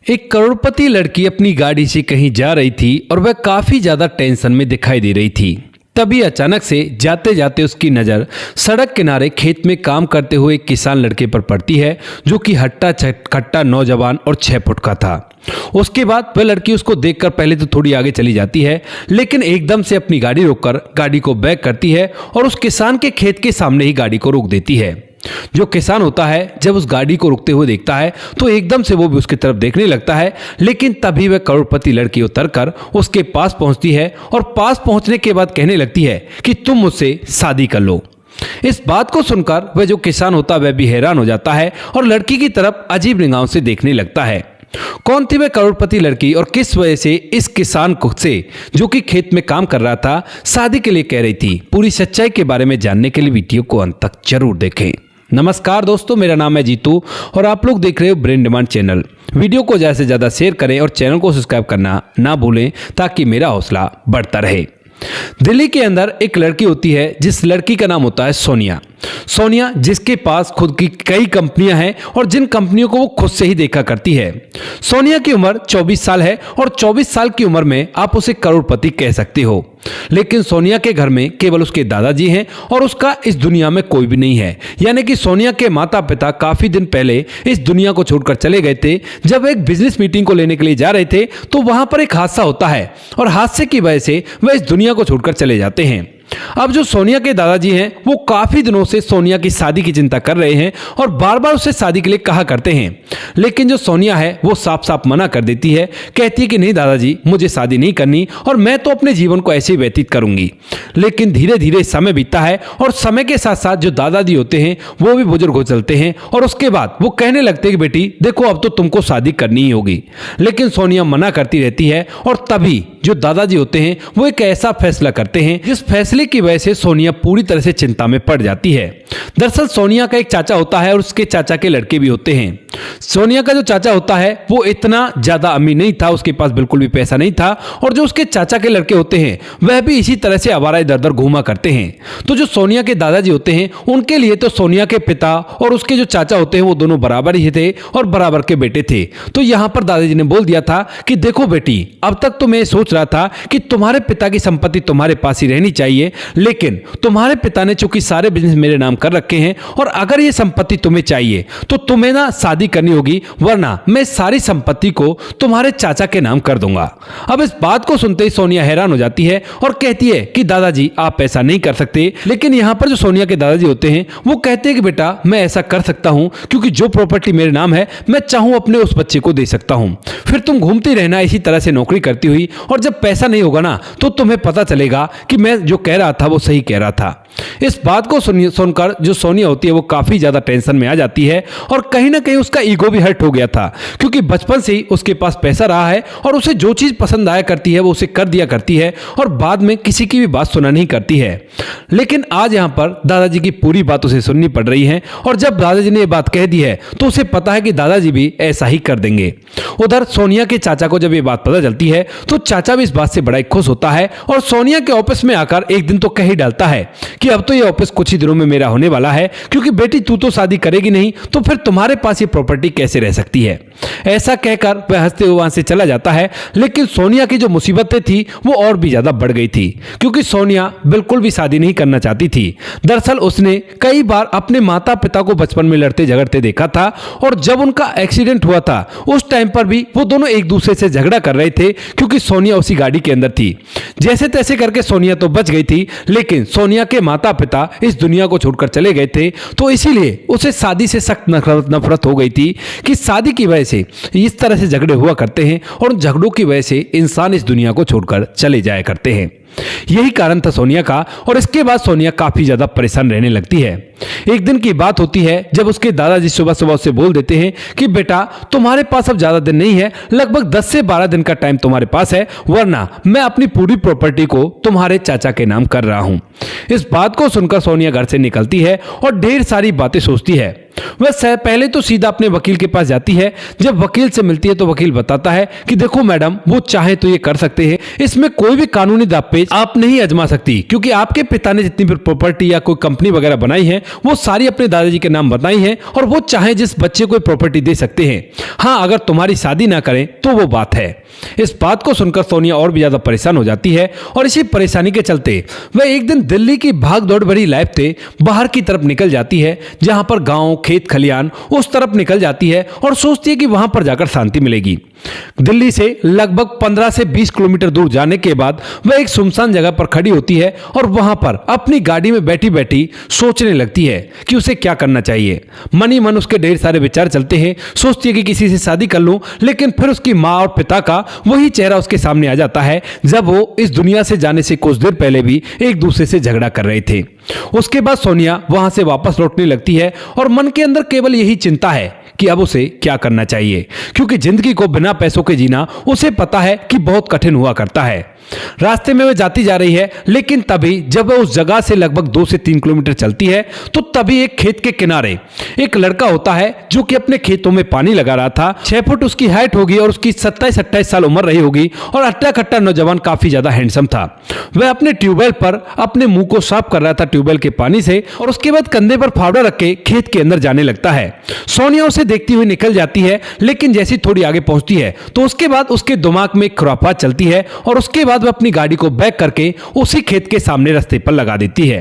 एक करोड़पति लड़की अपनी गाड़ी से कहीं जा रही थी और वह काफी ज्यादा टेंशन में दिखाई दे रही थी। तभी अचानक से जाते जाते उसकी नज़र सड़क किनारे खेत में काम करते हुए एक किसान लड़के पर पड़ती है, जो कि हट्टा कट्टा नौजवान और 6 फुट का था। उसके बाद वह लड़की उसको देखकर पहले तो थोड़ी आगे चली जाती है, लेकिन एकदम से अपनी गाड़ी रोककर गाड़ी को बैक करती है और उस किसान के खेत के सामने ही गाड़ी को रोक देती है। जो किसान होता है जब उस गाड़ी को रुकते हुए देखता है तो एकदम से वो भी उसकी तरफ देखने लगता है, लेकिन तभी वह करोड़पति लड़की उतरकर उसके पास पहुंचती है और पास पहुंचने के बाद कहने लगती है कि तुम मुझसे शादी कर लो। इस बात को सुनकर वह जो किसान होता है वह भी हैरान हो जाता है और लड़की की तरफ अजीब निगाहों से देखने लगता है। कौन थी वह करोड़पति लड़की और किस वजह से इस किसान को से जो कि खेत में काम कर रहा था शादी के लिए कह रही थी, पूरी सच्चाई के बारे में जानने के लिए वीडियो को अंत तक जरूर देखें। नमस्कार दोस्तों, मेरा नाम है जीतू और आप लोग देख रहे हो ब्रेन डिमांड चैनल। वीडियो को ज़्यादा से ज़्यादा शेयर करें और चैनल को सब्सक्राइब करना ना भूलें ताकि मेरा हौसला बढ़ता रहे। दिल्ली के अंदर एक लड़की होती है जिस लड़की का नाम होता है सोनिया। सोनिया जिसके पास खुद की कई कंपनियां हैं और जिन कंपनियों को वो खुद से ही देखा करती है। सोनिया की उम्र 24 साल है और 24 साल की उम्र में आप उसे करोड़पति कह सकते हो, लेकिन सोनिया के घर में केवल उसके दादाजी हैं और उसका इस दुनिया में कोई भी नहीं है। यानी कि सोनिया के माता पिता काफी दिन पहले इस दुनिया को छोड़कर चले गए थे। जब एक बिजनेस मीटिंग को लेने के लिए जा रहे थे तो वहां पर एक हादसा होता है और हादसे की वजह से वह इस दुनिया को छोड़कर चले जाते हैं। अब जो सोनिया के दादाजी हैं वो काफी दिनों से सोनिया की शादी की चिंता कर रहे हैं और बार बार उसे शादी के लिए कहा करते हैं, लेकिन जो सोनिया है वो साफ साफ मना कर देती है। कहती है कि नहीं दादाजी, मुझे शादी नहीं करनी और मैं तो अपने जीवन को ऐसे ही व्यतीत करूंगी। लेकिन धीरे धीरे समय बीतता है और समय के साथ साथ जो दादाजी होते हैं वो भी बुजुर्ग हो चलते हैं और उसके बाद वो कहने लगते हैं कि बेटी देखो, अब तो तुमको शादी करनी ही होगी। लेकिन सोनिया मना करती रहती है और तभी जो दादाजी होते हैं वो एक ऐसा फैसला करते हैं जिस फैसले की वजह से सोनिया पूरी तरह से चिंता में पड़ जाती है। दरअसल सोनिया का एक चाचा होता है और उसके चाचा के लड़के भी होते हैं। सोनिया का जो चाचा होता है वो इतना ज्यादा अमीर नहीं था, उसके पास बिल्कुल भी पैसा नहीं था और जो उसके चाचा के लड़के होते हैं वह भी इसी तरह से आवारा इधर उधर घूमा करते हैं। तो जो सोनिया के दादाजी होते हैं उनके लिए तो सोनिया के पिता और उसके जो चाचा होते हैं वो दोनों बराबर ही थे और बराबर के बेटे थे। तो यहां पर दादाजी ने बोल दिया था कि देखो बेटी, अब तक तो मैं सोच रहा था कि तुम्हारे पिता की संपत्ति तुम्हारे पास ही रहनी चाहिए, लेकिन तुम्हारे पिता ने चूंकि सारे बिजनेस मेरे नाम कर रखे हैं और अगर ये संपत्ति तुम्हें चाहिए तो तुम्हें ना शादी करनी होगी, वरना मैं सारी संपत्ति को तुम्हारे चाचा के नाम कर दूंगा। अब इस बात को सुनते ही सोनिया हैरान हो जाती है और कहती है कि दादाजी आप ऐसा नहीं कर सकते। लेकिन यहां पर जो सोनिया के दादाजी होते हैं वो कहते हैं कि बेटा मैं ऐसा कर सकता हूं, क्योंकि जो प्रॉपर्टी मेरे नाम है मैं चाहूं अपने उस बच्चे को दे सकता हूं। फिर तुम घूमती रहना इसी तरह से नौकरी करती हुई, और जब पैसा नहीं होगा ना तो तुम्हें पता चलेगा कि मैं जो कह रहा था वो सही कह रहा था। इस बात को सुनकर जो सोनिया होती है वो काफी ज्यादा टेंशन में आ जाती है और कहीं ना कहीं उसका ईगो भी हर्ट हो गया था, क्योंकि बचपन से ही उसके पास पैसा रहा है और उसे जो चीज पसंद आया करती है वो उसे कर दिया करती है और बाद में किसी की भी बात सुना नहीं करती है। लेकिन आज यहां पर दादाजी की पूरी बात उसे सुननी पड़ रही है और जब दादाजी ने ये बात कह दी है तो उसे पता है कि दादाजी भी ऐसा ही कर देंगे। उधर सोनिया के चाचा को जब ये बात पता चलती है तो चाचा भी इस बात से बड़ा खुश होता है और सोनिया के ऑफिस में आकर एक दिन तो कह ही डालता है कि अब तो ये ऑफिस कुछ ही दिनों में मेरा होने वाला है, क्योंकि बेटी तू तो शादी करेगी नहीं तो फिर तुम्हारे पास ये प्रॉपर्टी कैसे रह सकती है। ऐसा कहकर वह हंसते हुए वहां से चला जाता है। लेकिन सोनिया की जो मुसीबतें थी वो और भी ज्यादा बढ़ गई थी, क्योंकि सोनिया बिल्कुल भी शादी नहीं करना चाहती थी। दरअसल उसने कई बार अपने माता पिता को बचपन में लड़ते झगड़ते देखा था और जब उनका एक्सीडेंट हुआ था उस टाइम पर भी वो दोनों एक दूसरे से झगड़ा कर रहे थे, क्योंकि सोनिया उसी गाड़ी के अंदर थी। जैसे तैसे करके सोनिया तो बच गई थी, लेकिन सोनिया के माता पिता इस दुनिया को छोड़कर चले गए थे, तो इसीलिए उसे शादी से सख्त नफरत हो गई थी कि शादी की वजह से इस तरह से झगड़े हुआ करते हैं और उन झगड़ों की वजह से इंसान इस दुनिया को छोड़कर चले जाया करते हैं। यही कारण था सोनिया का और इसके बाद सोनिया काफी ज्यादा परेशान रहने लगती है। एक दिन की बात होती है जब उसके दादाजी सुबह सुबह उसे बोल देते हैं कि बेटा तुम्हारे पास अब ज्यादा दिन नहीं है, लगभग 10 से 12 दिन का टाइम तुम्हारे पास है, वरना मैं अपनी पूरी प्रॉपर्टी को तुम्हारे चाचा के नाम कर रहा हूं। इस बात को सुनकर सोनिया घर से निकलती है और ढेर सारी बातें सोचती है। वह पहले तो सीधा अपने वकील के पास जाती है। जब वकील से मिलती है तो वकील बताता है कि देखो मैडम, वो चाहे तो ये कर सकते हैं, इसमें कोई भी कानूनी दावपेच आप नहीं आजमा सकती, क्योंकि आपके पिता ने जितनी भी प्रॉपर्टी या कोई कंपनी वगैरह बनाई है वो सारी अपने दादाजी के नाम बनाई है और वो चाहे जिस बच्चे को प्रॉपर्टी दे सकते हैं। हाँ, अगर तुम्हारी शादी ना करें तो वो बात है। इस बात को सुनकर सोनिया और भी ज्यादा परेशान हो जाती है और इसी परेशानी के चलते वह एक दिन दिल्ली की भाग दौड़ भरी लाइफ से बाहर की तरफ निकल जाती है, जहां पर गांव, खेत खलियान, उस तरफ निकल जाती है और सोचती है कि वहां पर जाकर शांति मिलेगी। दिल्ली से लगभग 15 से 20 किलोमीटर दूर जाने के बाद वह एक सुनसान जगह पर खड़ी होती है और वहां पर अपनी गाड़ी में बैठी बैठी सोचने लगती है कि उसे क्या करना चाहिए। मन ही मन उसके ढेर सारे विचार चलते हैं। सोचती है कि किसी से शादी कर लूं, लेकिन फिर उसकी माँ और पिता का वही चेहरा उसके सामने आ जाता है जब वो इस दुनिया से जाने से कुछ देर पहले भी एक दूसरे से झगड़ा कर रहे थे। उसके बाद सोनिया वहां से वापस लौटने लगती है और मन के अंदर केवल यही चिंता है कि अब उसे क्या करना चाहिए, क्योंकि जिंदगी को बिना पैसों के जीना उसे पता है कि बहुत कठिन हुआ करता है। रास्ते में वह जाती जा रही है, लेकिन तभी जब वह उस जगह से लगभग 2 से 3 किलोमीटर चलती है तो तभी एक खेत के किनारे एक लड़का होता है जो कि अपने खेतों में पानी लगा रहा था। 6 फुट उसकी हाइट होगी और उसकी 27-28 साल उम्र रही होगी और अट्टा खट्टा नौजवान काफी ज्यादा हैंडसम था। वह अपने ट्यूबवेल पर अपने मुंह को साफ कर रहा था ट्यूबवेल के पानी से और उसके बाद कंधे पर फावड़ा रख के खेत के अंदर जाने लगता है। सोनिया उसे देखती हुई निकल जाती है, लेकिन जैसी थोड़ी आगे पहुंचती है तो उसके बाद उसके दिमाग में एक खुरापात चलती है और उसके बाद वह अपनी गाड़ी को बैक करके उसी खेत के सामने रास्ते पर लगा देती है।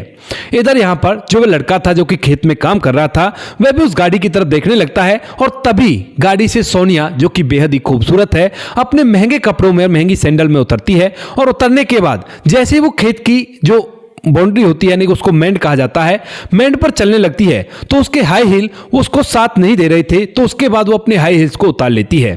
इधर यहां पर जो वह लड़का था जो कि खेत में काम कर रहा था, वह भी उस गाड़ी की तरफ देखने लगता है और तभी गाड़ी से सोनिया, जो कि बेहद ही खूबसूरत है, अपने महंगे कपड़ों में, महंगी सैंडल में उतरती है और उतरने के बाद जैसे ही वो खेत की जो बाउंड्री होती है, यानी कि उसको मेंड कहा जाता है, मेंड पर चलने लगती है तो उसके हाई हील उसको साथ नहीं दे रहे थे, तो उसके बाद वो अपने हाई हील्स को उतार लेती है।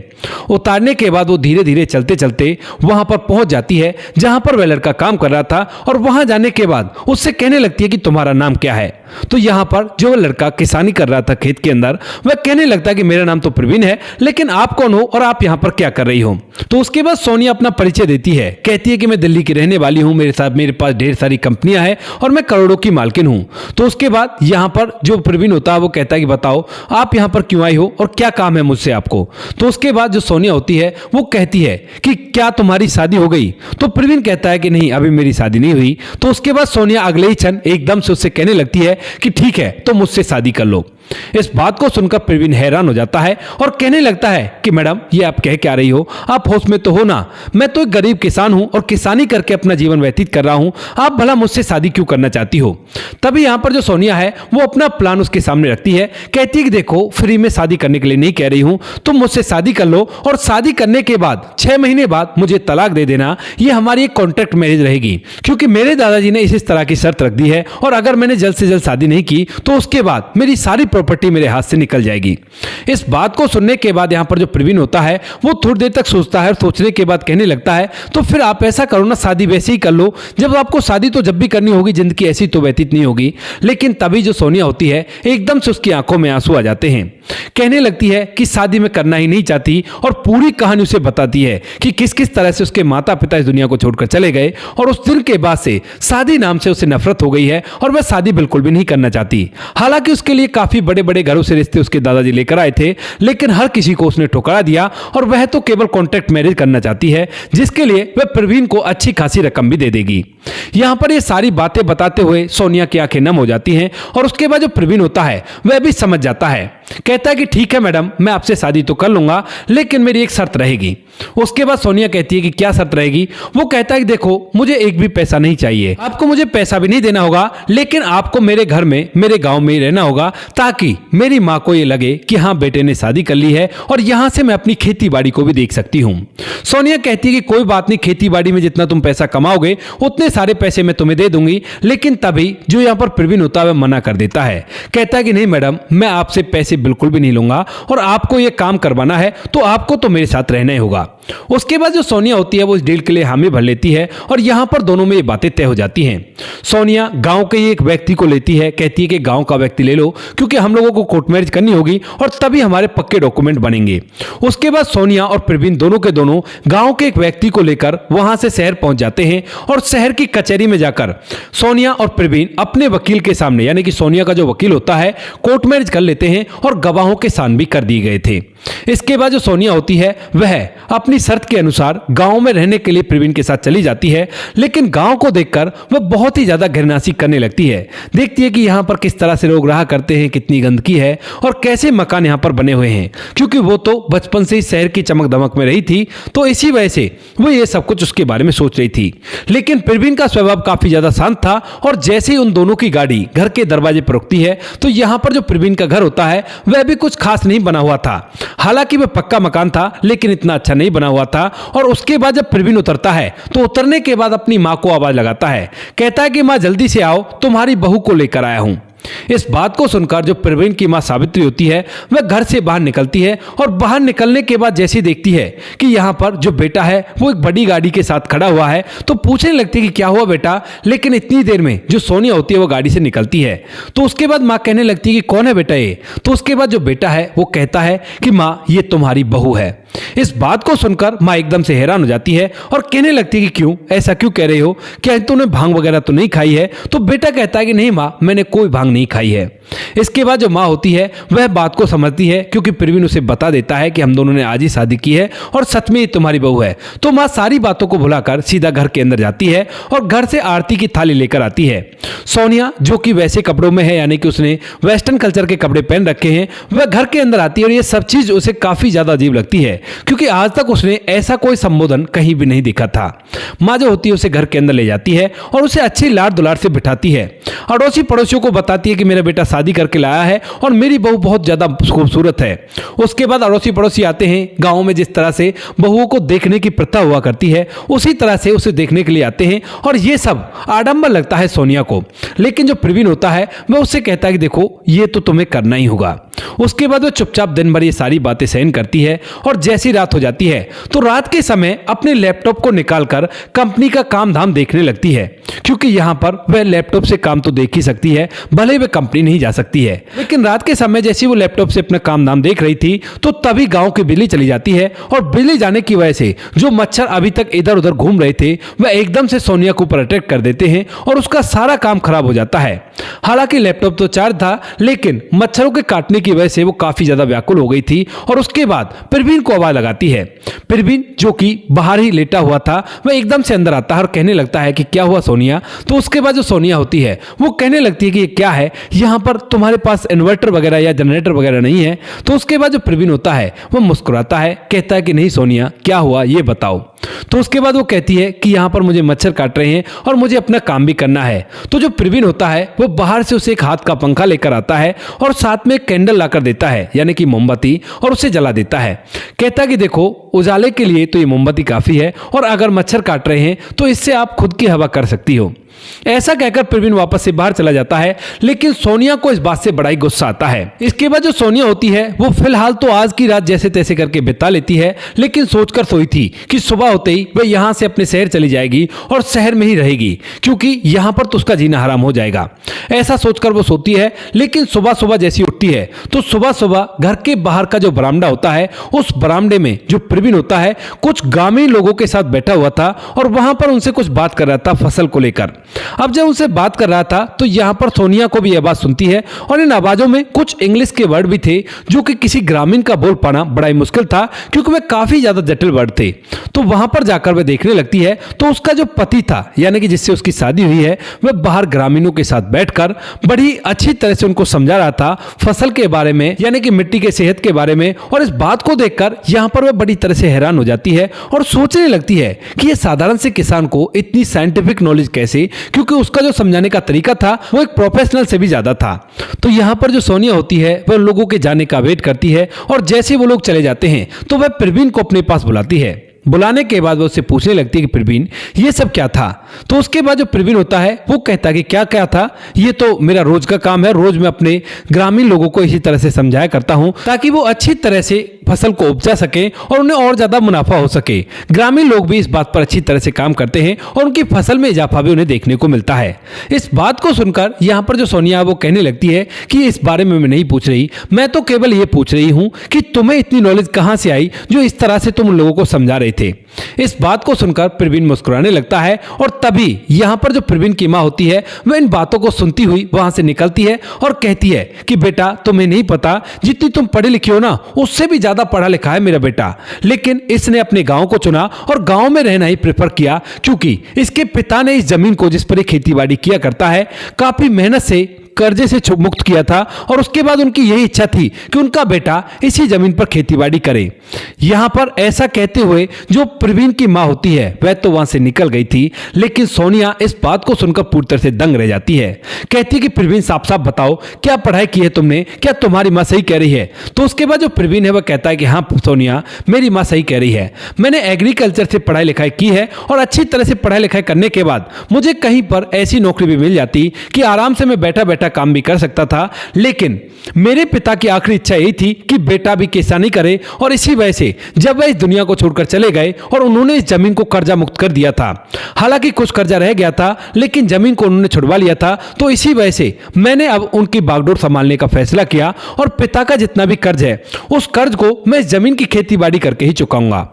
उतारने के बाद वो धीरे धीरे चलते चलते वहां पर पहुंच जाती है जहां पर वह लड़का काम कर रहा था और वहां जाने के बाद उससे कहने लगती है कि तुम्हारा नाम क्या है। तो यहां पर जो वह लड़का किसानी कर रहा था खेत के अंदर, वह कहने लगता है कि मेरा नाम तो प्रवीण है, लेकिन आप कौन हो और आप यहां पर क्या कर रही हो। तो उसके बाद सोनिया अपना परिचय देती है, कहती है कि मैं दिल्ली की रहने वाली हूं, मेरे पास ढेर सारी कंपनियां हैं और मैं करोड़ों की मालकिन हूं। तो उसके बाद यहां पर जो प्रवीण होता है वो कहता है कि बताओ आप यहां पर क्यों आई हो और क्या काम है मुझसे आपको। तो उसके बाद जो सोनिया होती है वो कहती है कि क्या तुम्हारी शादी हो गई। तो प्रवीण कहता है कि नहीं, अभी मेरी शादी नहीं हुई। तो उसके बाद सोनिया अगले ही क्षण एकदम से उससे कहने लगती है कि ठीक है, तो मुझसे शादी कर लो। इस बात को सुनकर प्रवीण हैरान हो जाता है और कहने लगता है कि मैडम, ये आप कह क्या रही हो, आप होश में तो हो ना, मैं तो एक गरीब किसान हूं और किसानी करके अपना जीवन व्यतीत कर रहा हूं, आप भला मुझसे शादी क्यों करना चाहती हो। तभी यहां पर जो सोनिया है वो अपना प्लान उसके सामने रखती है, कहती है कि देखो, फ्री में शादी करने के लिए नहीं कह रही हूं, तुम मुझसे शादी कर लो और शादी करने के बाद 6 महीने बाद मुझे तलाक दे देना। ये हमारी एक कॉन्ट्रैक्ट मैरिज रहेगी, क्योंकि मेरे दादाजी ने इस तरह की शर्त रख दी है और अगर मैंने जल्द से जल्द शादी नहीं की तो उसके बाद मेरी सारी प्रॉपर्टी मेरे हाथ से निकल जाएगी। इस बात को सुनने के बाद यहां पर जो प्रवीण होता है वो थोड़ी देर तक सोचता है और सोचने के बाद कहने लगता है तो फिर आप ऐसा करो ना, शादी वैसे ही कर लो, जब आपको शादी तो जब भी करनी होगी, जिंदगी ऐसी तो व्यतीत नहीं होगी। लेकिन तभी जो सोनिया होती है एकदम से उसकी आंखों में आंसू आ जाते हैं, कहने लगती है कि शादी में करना ही नहीं चाहती और पूरी कहानी उसे बताती है कि किस किस तरह से उसके माता पिता इस दुनिया को छोड़कर चले गए और उस दिन के बाद से शादी नाम से उसे नफरत हो गई है और वह शादी बिल्कुल भी नहीं करना चाहती। हालांकि उसके लिए काफी बड़े बड़े घरों से रिश्ते उसके दादाजी लेकर आए थे, लेकिन हर किसी को उसने ठुकरा दिया और वह तो केवल कॉन्ट्रैक्ट मैरिज करना चाहती है, जिसके लिए वह प्रवीण को अच्छी खासी रकम भी दे देगी। यहां पर ये सारी बातें बताते हुए सोनिया की आंखें नम हो जाती हैं और उसके बाद जो प्रवीण होता है वह भी समझ जाता है, कहता है कि ठीक है मैडम, मैं आपसे शादी तो कर लूंगा, लेकिन मेरी एक शर्त रहेगी। उसके बाद सोनिया कहती है कि क्या शर्त रहेगी। वो कहता है कि देखो, मुझे एक भी पैसा नहीं चाहिए, आपको मुझे पैसा भी नहीं देना होगा, लेकिन आपको मेरे घर में, मेरे गांव में ही रहना होगा, ताकि मेरी माँ को ये लगे कि हाँ, बेटे ने शादी कर ली है और यहां से मैं अपनी खेती बाड़ी को भी देख सकती हूँ। सोनिया कहती है कि कोई बात नहीं, खेती बाड़ी में जितना तुम पैसा कमाओगे उतने सारे पैसे मैं तुम्हें दे दूंगी। लेकिन तभी जो यहाँ पर प्रवीण होता है वह मना कर देता है, कहता है कि नहीं मैडम, मैं आपसे पैसे बिल्कुल भी नहीं लूंगा और आपको ये काम करवाना है तो आपको तो मेरे साथ रहना ही होगा। उसके बाद जो सोनिया होती है वो इस डील के लिए हामी भर लेती है और यहाँ पर दोनों में ये बातें तय हो जाती हैं। सोनिया गांव के एक व्यक्ति को लेती है, कहती है कि गांव का व्यक्ति ले लो क्योंकि हम लोगों को कोर्ट मैरिज करनी होगी और तभी हमारे पक्के डॉक्यूमेंट बनेंगे। उसके बाद सोनिया और प्रवीण दोनों के दोनों गांव के एक व्यक्ति को लेकर वहां से शहर पहुंच जाते हैं और शहर की कचहरी में जाकर सोनिया और प्रवीण अपने वकील के सामने यानी कि सोनिया का जो वकील होता है कोर्ट मैरिज कर लेते हैं और गवाहों के साइन भी कर दिए गए थे। इसके बाद जो सोनिया होती है वह अपनी शर्त के अनुसार गांव में रहने के लिए प्रवीण के साथ चली जाती है, लेकिन गांव को देखकर वह बहुत ही ज्यादा घृणासी करने लगती है। देखती है कि यहाँ पर किस तरह से लोग रहा करते हैं, कितनी गंदगी है और कैसे मकान यहाँ पर बने हुए हैं, क्योंकि वो तो बचपन से ही शहर की चमक दमक में रही थी तो इसी वजह से वो ये सब कुछ उसके बारे में सोच रही थी। लेकिन प्रवीण का स्वभाव काफी ज्यादा शांत था और जैसे ही उन दोनों की गाड़ी घर के दरवाजे पर रुकती है तो यहाँ पर जो प्रवीण का घर होता है वह भी कुछ खास नहीं बना हुआ था। हालांकि वह पक्का मकान था लेकिन इतना अच्छा नहीं बना हुआ था। और उसके बाद जब प्रवीण उतरता है तो उतरने के बाद अपनी मां को आवाज लगाता है, कहता है कि मां जल्दी से आओ, तुम्हारी बहू को लेकर आया हूं। इस बात को सुनकर जो प्रवीण की मां सावित्री होती है वह घर से बाहर निकलती है और बाहर निकलने के बाद जैसी देखती है कि यहाँ पर जो बेटा है वो एक बड़ी गाड़ी के साथ खड़ा हुआ है तो पूछने लगती है कि क्या हुआ बेटा। लेकिन इतनी देर में जो सोनिया होती है वो गाड़ी से निकलती है तो उसके बाद मां कहने लगती है कि कौन है बेटा ये। तो उसके बाद जो बेटा है वो कहता है कि मां ये तुम्हारी बहू है। इस बात को सुनकर मां एकदम से हैरान हो जाती है और कहने लगती है कि क्यों, ऐसा क्यों कह रहे हो, क्या तूने भांग वगैरह तो नहीं खाई है। तो बेटा कहता है कि नहीं मां, मैंने कोई भांग नहीं खाई है। इसके बाद जो मां होती है वह बात को समझती है क्योंकि प्रवीण उसे बता देता है कि हम दोनों ने आज ही शादी की है और सच में ये तुम्हारी बहू है। तो मां सारी बातों को भुलाकर सीधा घर के अंदर जाती है और घर से आरती की थाली लेकर आती है। सोनिया जो कि वैसे कपड़ों में है यानी कि उसने वेस्टर्न कल्चर के कपड़े पहन रखे हैं, वह घर के अंदर आती है और ये सब चीज उसे काफी ज्यादा अजीब लगती है क्योंकि आज तक उसने ऐसा कोई संबोधन कहीं भी नहीं देखा था। मां जो होती है उसे घर के अंदर ले जाती है और उसे अच्छी लाड दुलार से बिठाती है। अड़ोसी पड़ोसियों को बताती है कि मेरा बेटा शादी करके लाया है और मेरी बहू बहुत ज्यादा खूबसूरत है। उसके बाद अड़ोसी पड़ोसी आते हैं, गांव में जिस तरह से बहुओं को देखने की प्रथा हुआ करती है उसी तरह से उसे देखने के लिए आते हैं और ये सब आडंबर लगता है सोनिया को। लेकिन जो प्रवीण होता है वह उससे कहता है कि देखो ये तो तुम्हें करना ही होगा। उसके बाद वो चुपचाप दिन भर ये सारी बातें सहन करती है और जैसी रात हो जाती है तो रात के समय अपने लैपटॉप को निकालकर कंपनी का काम धाम देखने लगती है क्योंकि यहाँ पर वह लैपटॉप से काम तो देख ही सकती है, भले वह कंपनी नहीं जा सकती है। लेकिन रात के समय जैसे वो लैपटॉप से अपना काम धाम देख रही थी तो तभी गांव की बिजली चली जाती है और बिजली जाने की वजह से जो मच्छर अभी तक इधर उधर घूम रहे थे वह एकदम से सोनिया को ऊपर अटैक कर देते हैं और उसका सारा काम खराब हो जाता है। हालांकि लैपटॉप तो चार्ज था लेकिन मच्छरों के काटने की वजह से वो काफी ज्यादा व्याकुल हो गई थी और उसके बाद प्रवीण को आवाज लगाती है। प्रवीण जो कि बाहर ही लेटा हुआ था वह एकदम से अंदर आता है और कहने लगता है कि क्या हुआ सोनिया। तो उसके बाद जो सोनिया होती है वो कहने लगती है कि ये क्या है, यहाँ पर तुम्हारे पास इन्वर्टर वगैरह या जनरेटर वगैरह नहीं है। तो उसके बाद जो प्रवीण होता है वो मुस्कुराता है, कहता है कि नहीं सोनिया क्या हुआ ये बताओ। तो उसके बाद वो कहती है कि यहाँ पर मुझे मच्छर काट रहे हैं और मुझे अपना काम भी करना है। तो जो प्रवीण होता है वो बाहर से उसे एक हाथ का पंखा लेकर आता है और साथ में कैंडल लाकर देता है यानी कि मोमबत्ती, और उसे जला देता है। कहता है कि देखो उजाले के लिए तो ये मोमबत्ती काफी है और अगर मच्छर काट रहे हैं तो इससे आप खुद की हवा कर सकती हो। ऐसा कहकर प्रवीण वापस से बाहर चला जाता है लेकिन सोनिया को इस बात से बड़ा ही गुस्सा आता है। इसके बाद जो सोनिया होती है वो फिलहाल तो आज की रात जैसे तैसे करके बिता लेती है लेकिन सोचकर सोई थी कि सुबह होते ही वह यहां से अपने शहर चली जाएगी और शहर में ही रहेगी क्योंकि यहां पर तो उसका जीना हराम हो जाएगा। ऐसा सोचकर वो सोती है लेकिन सुबह सुबह जैसी उठती है तो सुबह सुबह घर के बाहर का जो बरामदा होता है उस बरामदे में जो प्रवीण होता है कुछ ग्रामीण लोगों के साथ बैठा हुआ था और वहां पर उनसे कुछ बात कर रहा था फसल को लेकर। अब जब उनसे बात कर रहा था तो यहां पर सोनिया को भी आवाज सुनती है और इन आवाजों में कुछ इंग्लिश के वर्ड भी थे जो कि किसी ग्रामीण का बोल पाना बड़ा ही मुश्किल था क्योंकि वे काफी ज्यादा जटिल वर्ड थे। तो वहां पर जाकर वह देखने लगती है तो उसका जो पति था यानी कि जिससे उसकी शादी हुई है वह बाहर ग्रामीणों के साथ बैठकर बड़ी अच्छी तरह से उनको समझा रहा था फसल के बारे में यानी कि मिट्टी के सेहत के बारे में। और इस बात को देखकर यहां पर वह बड़ी तरह से हैरान हो जाती है और सोचने लगती है कि यह साधारण से किसान को इतनी साइंटिफिक नॉलेज कैसे, क्योंकि उसका जो समझाने का तरीका था वो एक प्रोफेशनल से भी ज्यादा था। तो यहाँ पर जो सोनिया होती है वह लोगों के जाने का वेट करती है और जैसे वो लोग चले जाते हैं तो वह प्रवीण को अपने पास बुलाती है। बुलाने के बाद वो उससे पूछने लगती है कि प्रवीण ये सब क्या था, तो उसके बाद जो प्रवीण होता है वो कहता है कि क्या क्या था, ये तो मेरा रोज का काम है, रोज मैं अपने ग्रामीण लोगों को इसी तरह से समझाया करता हूं ताकि वो अच्छी तरह से फसल को उपजा सके और उन्हें और ज्यादा मुनाफा हो सके। ग्रामीण लोग भी इस बात पर अच्छी तरह से काम करते हैं और उनकी फसल में इजाफा भी उन्हें देखने को मिलता है। इस बात को सुनकर यहाँ पर जो सोनिया वो कहने लगती है कि इस बारे में मैं नहीं पूछ रही, मैं तो केवल ये पूछ रही हूँ कि तुम्हें इतनी नॉलेज कहाँ से आई जो इस तरह से तुम उन लोगों को समझा रहे थे। इस बात को सुनकर प्रवीण मुस्कुराने लगता है और तभी यहाँ पर जो प्रवीण की माँ होती है वह इन बातों को सुनती हुई वहां से निकलती है और कहती है कि बेटा तुम्हें नहीं पता, जितनी तुम पढ़े लिखे हो ना उससे भी ज्यादा पढ़ा लिखा है मेरा बेटा, लेकिन इसने अपने गांव को चुना और गांव में रहना ही प्रेफर किया क्योंकि इसके पिता ने इस जमीन को जिस पर खेती बाड़ी किया करता है काफी मेहनत से कर्जे से मुक्त किया था और उसके बाद उनकी यही इच्छा थी कि उनका बेटा इसी जमीन पर खेतीबाड़ी करे। यहां पर ऐसा कहते हुए जो प्रवीण की मां होती है वह तो वहां से निकल गई थी, लेकिन सोनिया इस बात को सुनकर पूरी तरह से दंग रह जाती है। कहती है कि प्रवीण साफ साफ बताओ क्या पढ़ाई की है तुमने, क्या तुम्हारी मां सही कह रही है? तो उसके बाद जो प्रवीण है वह कहता है कि हाँ सोनिया मेरी मां सही कह रही है, मैंने एग्रीकल्चर से पढ़ाई लिखाई की है और अच्छी तरह से पढ़ाई लिखाई करने के बाद मुझे कहीं पर ऐसी नौकरी भी मिल जाती कि आराम से मैं बैठा बैठा काम भी कर सकता था, लेकिन मेरे पिता की आखिरी इच्छा यही थी कि बेटा भी किसानी करे और इसी वजह से जब वह इस दुनिया को छोड़कर चले गए और उन्होंने इस जमीन को कर्जा मुक्त कर दिया था, हालांकि कुछ कर्जा रह गया था लेकिन जमीन को उन्होंने छुड़वा लिया था, तो इसी वजह से मैंने अब उनकी बागडोर संभालने का फैसला किया और पिता का जितना भी कर्ज है उस कर्ज को मैं इस जमीन की खेतीबाड़ी करके ही चुकाऊंगा।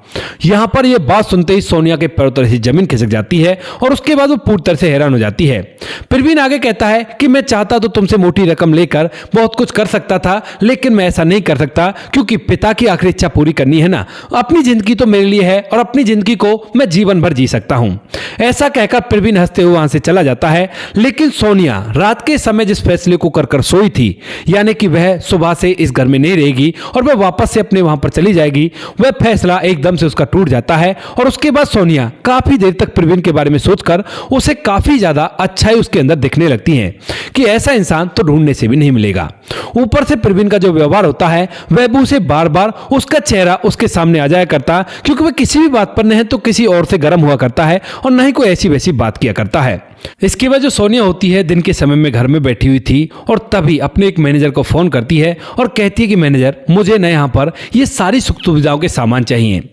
यहां पर यह बात सुनते ही सोनिया के पैरों तले से जमीन खिसक जाती है और उसके बाद वो पूरी तरह से हैरान हो जाती है। प्रवीण आगे कहता है कि मैं चाहता तो तुमसे मोटी रकम लेकर बहुत कुछ कर सकता था, लेकिन मैं ऐसा नहीं कर सकता क्योंकि पिता की आखिरी इच्छा पूरी करनी है ना, अपनी जिंदगी तो मेरे लिए है और अपनी जिंदगी को मैं जीवन भर जी सकता हूं। ऐसा कहकर प्रवीण हंसते हुए वहां से चला जाता है, लेकिन सोनिया रात के समय जिस फैसले को कर सोई थी, यानी कि वह सुबह से इस घर में नहीं रहेगी और वह वापस से अपने वहां पर चली जाएगी, वह फैसला एकदम से उसका टूट जाता है और उसके बाद सोनिया काफी देर तक प्रवीण के बारे में सोचकर उसे काफी ज्यादा अच्छाई उसके अंदर दिखने लगती है कि ऐसा इंसान तो ढूंढने से भी नहीं मिलेगा। ऊपर से प्रवीण का जो व्यवहार होता है वह भी उसे बार बार उसका चेहरा उसके सामने आ जाया करता, क्योंकि वह किसी भी बात पर नहीं तो किसी और से गर्म हुआ करता है और न ही कोई ऐसी वैसी बात किया करता है। इसके बाद जो सोनिया होती है दिन के समय में घर में बैठी हुई थी और तभी अपने एक मैनेजर को फोन करती है और कहती है कि मैनेजर मुझे न यहाँ पर ये सारी सुख सुविधाओं के सामान चाहिए।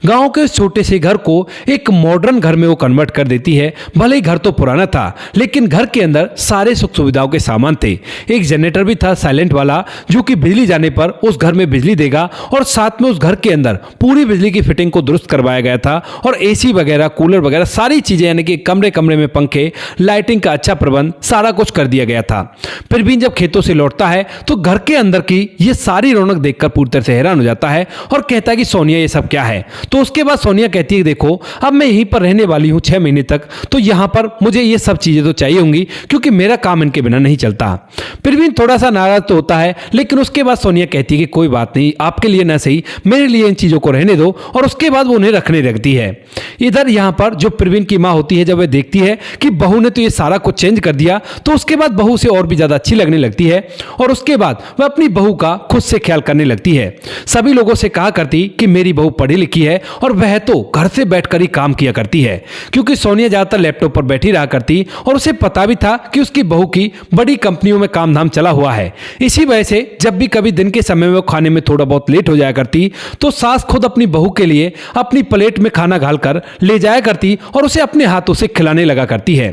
गांव के छोटे से घर को एक मॉडर्न घर में वो कन्वर्ट कर देती है। भले ही घर तो पुराना था लेकिन घर के अंदर सारे सुख सुविधाओं के सामान थे। एक जनरेटर भी था साइलेंट वाला जो कि बिजली जाने पर उस घर में बिजली देगा और साथ में उस घर के अंदर पूरी बिजली की फिटिंग को दुरुस्त करवाया गया था और एसी वगैरह कूलर वगैरह सारी चीजें, यानी कि कमरे कमरे में पंखे लाइटिंग का अच्छा प्रबंध सारा कुछ कर दिया गया था। प्रवीण जब खेतों से लौटता है तो घर के अंदर की ये सारी रौनक देखकर पूरी तरह से हैरान हो जाता है और कहता है कि सोनिया ये सब क्या है। तो उसके बाद सोनिया कहती है देखो अब मैं यहीं पर रहने वाली हूं 6 महीने तक, तो यहां पर मुझे ये सब चीजें तो चाहिए होंगी क्योंकि मेरा काम इनके बिना नहीं चलता। प्रवीण थोड़ा सा नाराज तो होता है, लेकिन उसके बाद सोनिया कहती है कि कोई बात नहीं, आपके लिए ना सही मेरे लिए इन चीजों को रहने दो, और उसके बाद वो उन्हें रखने लगती है। इधर यहां पर जो प्रवीण की मां होती है जब वह देखती है कि बहू ने तो ये सारा कुछ चेंज कर दिया, तो उसके बाद बहू से और भी ज्यादा अच्छी लगने लगती है और उसके बाद वह अपनी बहू का खुद से ख्याल करने लगती है। सभी लोगों से कहा करती कि मेरी बहू पढ़ी लिखी है और वह तो घर से बैठकर ही काम किया करती है, क्योंकि सोनिया ज्यादातर लैपटॉप पर बैठी रहा करती और उसे पता भी था कि उसकी बहू की बड़ी कंपनियों में काम धाम चला हुआ है। इसी वजह से जब भी कभी दिन के समय में वो खाने में थोड़ा बहुत लेट हो जाया करती तो सास खुद अपनी बहू के लिए अपनी प्लेट में खाना घालकर ले जाया करती और उसे अपने हाथों से खिलाने लगा करती है।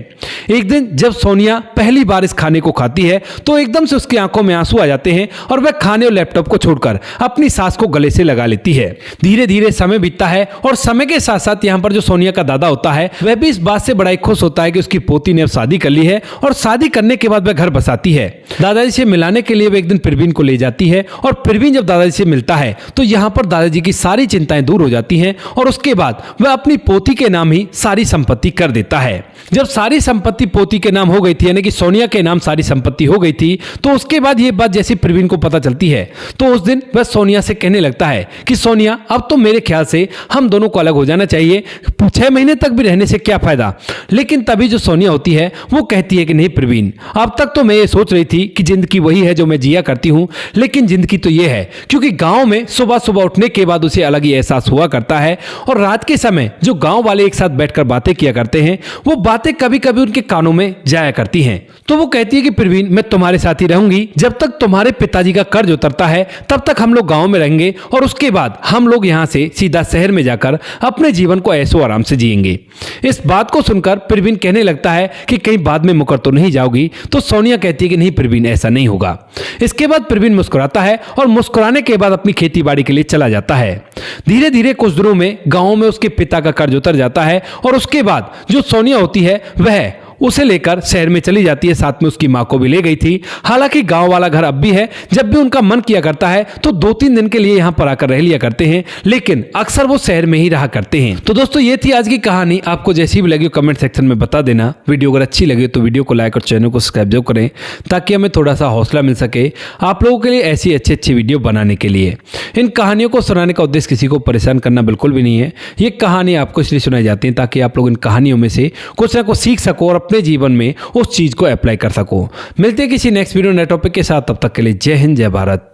एक दिन जब सोनिया पहली बार इस खाने को खाती है तो एकदम से उसकी आंखों में आंसू आ जाते हैं और वह खाने और लैपटॉप को छोड़कर अपनी सास को गले से लगा लेती है। धीरे धीरे समय बीतता है और समय के साथ साथ यहाँ पर जो सोनिया का दादा होता है वह भी इस बात से बड़ा खुश होता है कि उसकी पोती ने अब शादी कर ली है और शादी करने के बाद वह घर बसाती है। दादाजी से मिलाने के लिए वह एक दिन प्रवीण को ले जाती है और प्रवीण जब दादाजी से मिलता है तो यहाँ पर दादाजी की सारी चिंताएं दूर हो जाती हैं और उसके बाद वह अपनी पोती के नाम ही सारी संपत्ति कर देता है। जब सारी सारी संपत्ति पोती के नाम हो गई थी, यानी कि सोनिया के नाम सारी संपत्ति हो गई थी। तो उसके बाद ये बात जैसे प्रवीण को पता चलती है तो उस दिन वह सोनिया से कहने लगता है कि सोनिया, अब तो मेरे ख्याल से हम दोनों को अलग हो जाना चाहिए, 6 महीने तक भी रहने से क्या फायदा। लेकिन तभी जो सोनिया होती है वो कहती है कि नहीं प्रवीण, अब तक तो मैं ये सोच रही थी कि जिंदगी वही है जो मैं जिया करती हूं, लेकिन जिंदगी तो ये है, क्योंकि गांव में सुबह सुबह उठने के बाद उसे अलग ही एहसास हुआ करता है और रात के समय जो गांव वाले एक साथ बैठकर बातें किया करते हैं वो बातें कभी कभी उनके कानों में जाया करती हैं। तो वो कहती है कि प्रवीण, मैं तुम्हारे साथ ही रहूंगी, जब तक तुम्हारे पिताजी का कर्ज उतरता है तब तक हम लोग गांव में रहेंगे और उसके बाद हम लोग यहां से सीधा शहर में जाकर अपने जीवन को ऐशो आराम से जिएंगे। इस बात को सुनकर प्रवीण कहने लगता है कि कहीं बाद में मुकर तो नहीं जाओगी। तो सोनिया कहती है कि नहीं प्रवीण, ऐसा नहीं होगा। इसके बाद प्रवीण मुस्कुराता है और मुस्कुराने के बाद अपनी खेती बाड़ी के लिए चला जाता है। धीरे धीरे कुछ दिनों में गांव में उसके पिता का कर्ज उतर जाता है और उसके बाद जो सोनिया होती है वह उसे लेकर शहर में चली जाती है, साथ में उसकी मां को भी ले गई थी। हालांकि गांव वाला घर अब भी है, जब भी उनका मन किया करता है तो 2-3 दिन के लिए यहां पर आकर रह लिया करते हैं, लेकिन अक्सर वो शहर में ही रहा करते हैं। तो दोस्तों ये थी आज की कहानी। आपको जैसी भी लगी कमेंट सेक्शन में बता देना। वीडियो अगर अच्छी लगे तो वीडियो को लाइक और चैनल को सब्सक्राइब जरूर करें ताकि हमें थोड़ा सा हौसला मिल सके आप लोगों के लिए ऐसी अच्छी वीडियो बनाने के लिए। इन कहानियों को सुनाने का उद्देश्य किसी को परेशान करना बिल्कुल भी नहीं है। ये कहानी आपको इसलिए सुनाई जाती है ताकि आप लोग इन कहानियों में से कुछ ना कुछ सीख सको और अपने जीवन में उस चीज को अप्लाई कर सको। मिलते हैं किसी नेक्स्ट वीडियो नए टॉपिक के साथ, तब तक के लिए जय हिंद, जय भारत,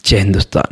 जय हिंदुस्तान।